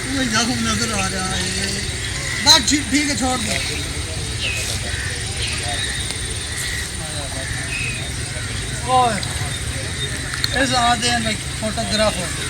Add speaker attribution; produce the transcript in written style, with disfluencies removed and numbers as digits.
Speaker 1: वो जख्म नजर आ रहा है। बात ठीक ठीक है, छोड़ दो। और ऐसा आते हैं फोटोग्राफर